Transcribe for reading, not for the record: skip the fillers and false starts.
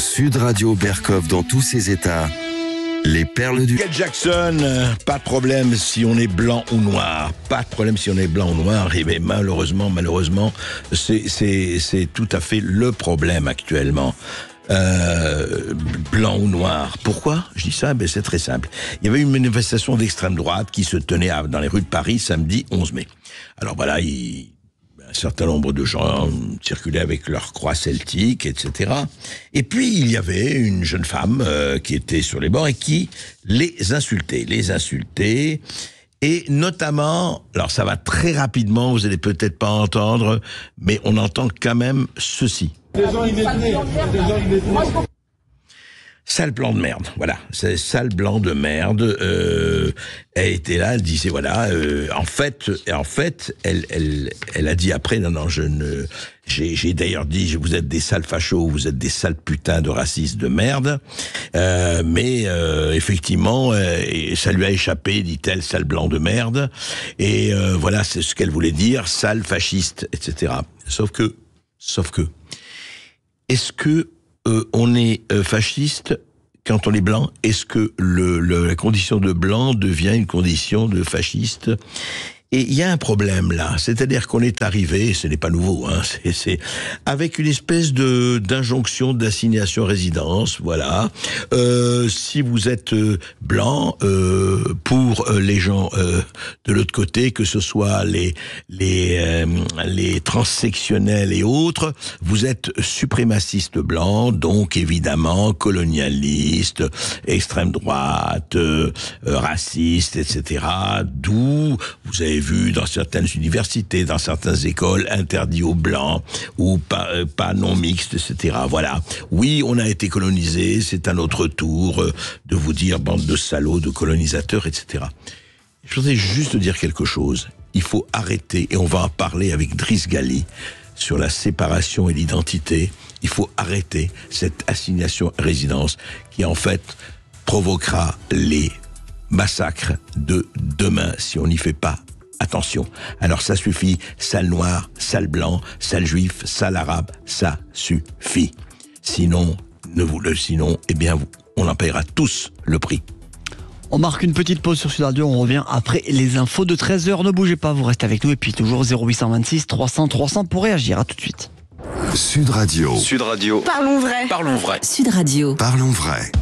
Sud Radio Berkov dans tous ses états. Les perles du... Michael Jackson, pas de problème si on est blanc ou noir. Pas de problème si on est blanc ou noir. Et bien, malheureusement, c'est tout à fait le problème actuellement. Blanc ou noir. Pourquoi je dis ça? Ben, c'est très simple. Il y avait une manifestation d'extrême droite qui se tenait dans les rues de Paris samedi 11 mai. Alors voilà, un certain nombre de gens circulaient avec leur croix celtique, etc. Et puis, il y avait une jeune femme qui était sur les bords et qui les insultait. Et notamment, alors ça va très rapidement, vous allez peut-être pas entendre, mais on entend quand même ceci. Sale blanc de merde, voilà. C'est sale blanc de merde. Elle était là, elle disait voilà. En fait, elle a dit après non, j'ai d'ailleurs dit vous êtes des sales fachos, vous êtes des sales putains de racistes de merde. Mais effectivement, ça lui a échappé, dit-elle, sale blanc de merde. Et voilà, c'est ce qu'elle voulait dire, sale fasciste, etc. Sauf que, est-ce que on est fasciste quand on est blanc? Est-ce que la condition de blanc devient une condition de fasciste? Et il y a un problème là, c'est-à-dire qu'on est arrivé, ce n'est pas nouveau, hein, c'est avec une espèce d'injonction d'assignation résidence, voilà. Si vous êtes blanc, pour les gens de l'autre côté, que ce soit les transsectionnels et autres, vous êtes suprémaciste blanc, donc évidemment colonialiste, extrême droite, raciste, etc. D'où vous avez vu dans certaines universités, dans certaines écoles, interdit aux blancs ou pas non mixtes, etc. Voilà. Oui, on a été colonisé, c'est à notre tour de vous dire bande de salauds, de colonisateurs, etc. Je voudrais juste dire quelque chose. Il faut arrêter, et on va en parler avec Driss Ghali, sur la séparation et l'identité. Il faut arrêter cette assignation à résidence qui, en fait, provoquera les massacres de demain si on n'y fait pas attention. Alors ça suffit, sale noir, sale blanc, sale juif, sale arabe, ça suffit. Sinon, eh bien, on en paiera tous le prix. On marque une petite pause sur Sud Radio, on revient après les infos de 13h. Ne bougez pas, vous restez avec nous et puis toujours 0826 300 300 pour réagir. À tout de suite. Sud Radio. Sud Radio. Parlons vrai. Parlons vrai. Sud Radio. Parlons vrai.